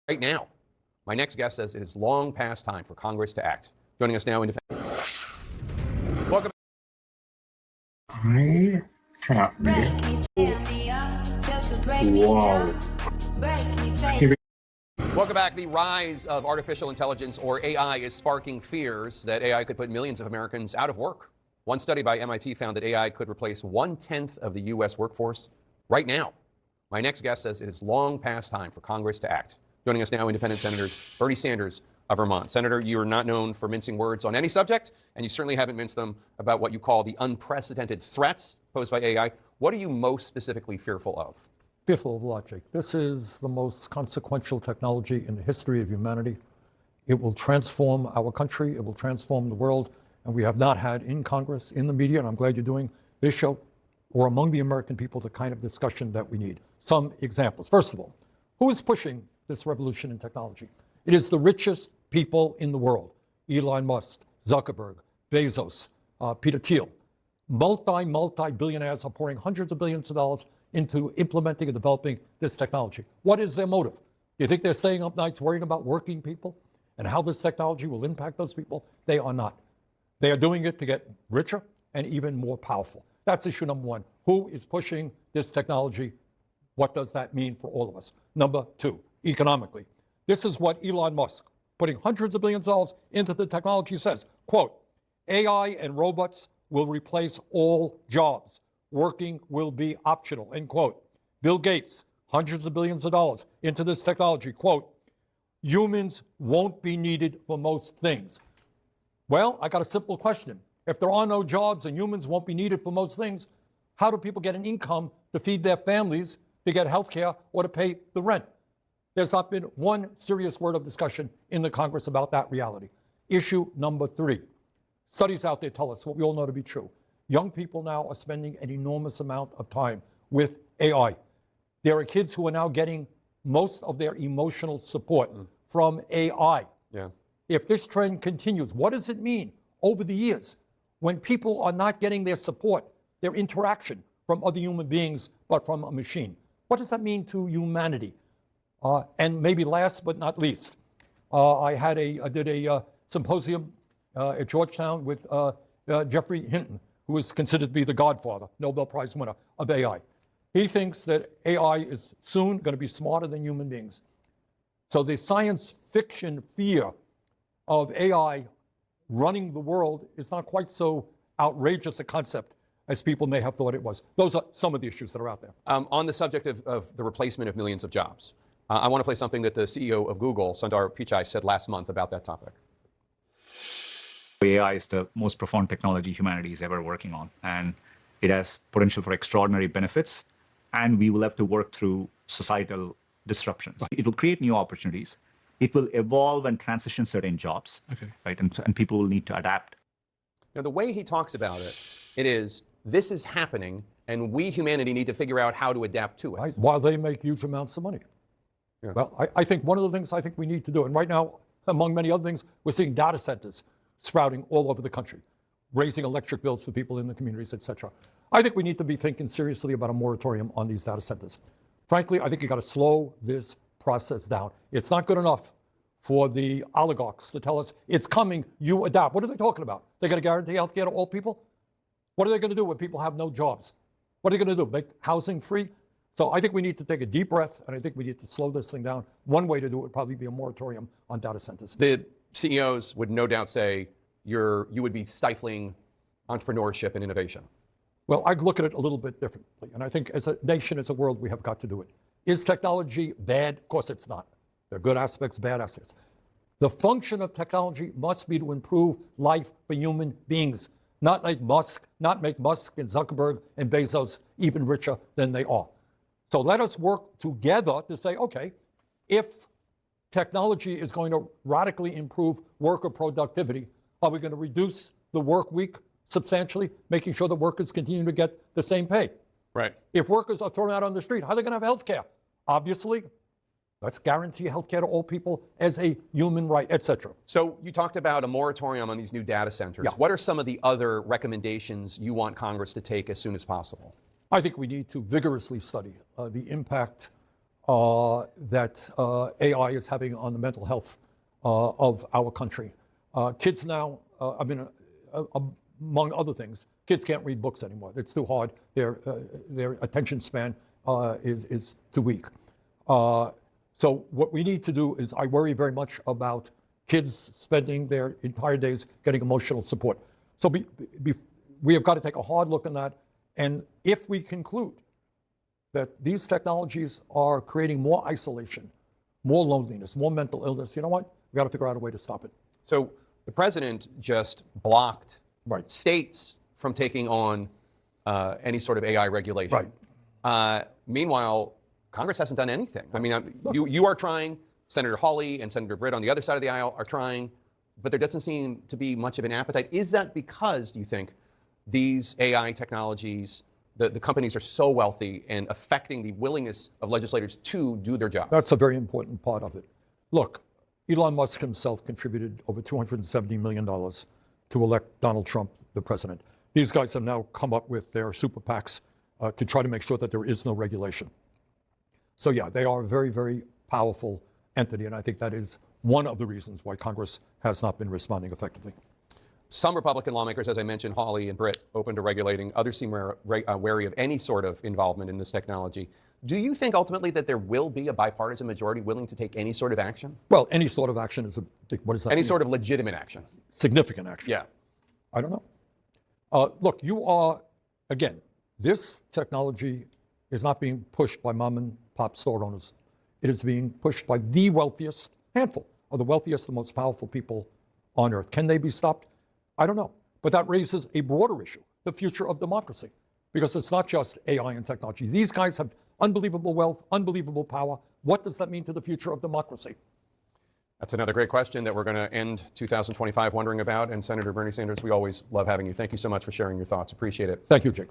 right now. My next guest says it is long past time for Congress to act. Joining us now, independent. Welcome. I cannot read it. Wow. Welcome back. The rise of artificial intelligence, or AI, is sparking fears that AI could put millions of Americans out of work. One study by MIT found that AI could replace 1/10 of the U.S. workforce right now. My next guest says it is long past time for Congress to act. Joining us now, independent Senator Bernie Saunders of Vermont. Senator, you are not known for mincing words on any subject, and you certainly haven't minced them about what you call the unprecedented threats posed by AI. What are you most specifically fearful of? Fearful of logic. This is the most consequential technology in the history of humanity. It will transform our country. It will transform the world. And we have not had in Congress, in the media, and I'm glad you're doing this show, or among the American people, the kind of discussion that we need. Some examples. First of all, who is pushing this revolution in technology? It is the richest people in the world. Elon Musk, Zuckerberg, Bezos, Peter Thiel. Multi-billionaires are pouring hundreds of billions of dollars into implementing and developing this technology. What is their motive? Do you think they're staying up nights worrying about working people and how this technology will impact those people? They are not. They are doing it to get richer and even more powerful. That's issue number one. Who is pushing this technology? What does that mean for all of us? Number two, economically. This is what Elon Musk, putting hundreds of billions of dollars into the technology, says, quote, AI and robots will replace all jobs. Working will be optional, end quote. Bill Gates, hundreds of billions of dollars into this technology, quote, humans won't be needed for most things. Well, I got a simple question. If there are no jobs and humans won't be needed for most things, how do people get an income to feed their families, to get health care, or to pay the rent? There's not been one serious word of discussion in the Congress about that reality. Issue number three. Studies out there tell us what we all know to be true. Young people now are spending an enormous amount of time with AI. There are kids who are now getting most of their emotional support from AI. Yeah. If this trend continues, what does it mean over the years when people are not getting their support, their interaction from other human beings, but from a machine? What does that mean to humanity? And maybe last but not least, I did a symposium at Georgetown with Geoffrey Hinton, who is considered to be the godfather, Nobel Prize winner of AI. He thinks that AI is soon going to be smarter than human beings. So the science fiction fear of AI running the world is not quite so outrageous a concept as people may have thought it was. Those are some of the issues that are out there. On the subject of the replacement of millions of jobs, I want to play something that the CEO of Google, Sundar Pichai, said last month about that topic. AI is the most profound technology humanity is ever working on, and it has potential for extraordinary benefits, and we will have to work through societal disruptions. It will create new opportunities. It will evolve and transition certain jobs, right? And people will need to adapt. Now, the way he talks about it is, this is happening, and we, humanity, need to figure out how to adapt to it. Right? While they make huge amounts of money. Yeah. Well, I think one of the things I think we need to do, and right now, among many other things, we're seeing data centers sprouting all over the country, raising electric bills for people in the communities, et cetera. I think we need to be thinking seriously about a moratorium on these data centers. Frankly, I think you got to slow this process down. It's not good enough for the oligarchs to tell us it's coming, you adapt. What are they talking about? They're going to guarantee health care to all people? What are they going to do when people have no jobs? What are they going to do? Make housing free? So I think we need to take a deep breath, and I think we need to slow this thing down. One way to do it would probably be a moratorium on data centers. The CEOs would no doubt say you would be stifling entrepreneurship and innovation. Well, I look at it a little bit differently, and I think as a nation, as a world, we have got to do it. Is technology bad? Of course it's not. There are good aspects, bad aspects. The function of technology must be to improve life for human beings, not make Musk and Zuckerberg and Bezos even richer than they are. So let us work together to say, okay, if technology is going to radically improve worker productivity, are we going to reduce the work week substantially, making sure that workers continue to get the same pay? Right. If workers are thrown out on the street, how are they going to have health care? Obviously, let's guarantee health care to all people as a human right, et cetera. So you talked about a moratorium on these new data centers. Yeah. What are some of the other recommendations you want Congress to take as soon as possible? I think we need to vigorously study the impact that AI is having on the mental health of our country. Kids now, among other things, kids can't read books anymore. It's too hard. Their attention span is too weak. So what we need to do is, I worry very much about kids spending their entire days getting emotional support. So we have got to take a hard look at that. And if we conclude that these technologies are creating more isolation, more loneliness, more mental illness, you know what? We got to figure out a way to stop it. So the president just blocked states from taking on any sort of AI regulation. Right. Meanwhile, Congress hasn't done anything. I mean, you are trying, Senator Hawley and Senator Britt on the other side of the aisle are trying, but there doesn't seem to be much of an appetite. Is that because, do you think, these AI technologies, the companies are so wealthy and affecting the willingness of legislators to do their job? That's a very important part of it. Look, Elon Musk himself contributed over $270 million to elect Donald Trump the president. These guys have now come up with their super PACs to try to make sure that there is no regulation. So yeah, they are a very, very powerful entity, and I think that is one of the reasons why Congress has not been responding effectively. Some Republican lawmakers, as I mentioned, Hawley and Britt, open to regulating. Others seem wary of any sort of involvement in this technology. Do you think ultimately that there will be a bipartisan majority willing to take any sort of action? Well, any sort of action is what does that mean? Any sort of legitimate action? Significant action. Yeah. I don't know. Look, again, this technology is not being pushed by mom and pop store owners. It is being pushed by the wealthiest handful of the wealthiest, the most powerful people on earth. Can they be stopped? I don't know. But that raises a broader issue, the future of democracy, because it's not just AI and technology. These guys have unbelievable wealth, unbelievable power. What does that mean to the future of democracy? That's another great question that we're going to end 2025 wondering about. And Senator Bernie Sanders, we always love having you. Thank you so much for sharing your thoughts. Appreciate it. Thank you, Jake.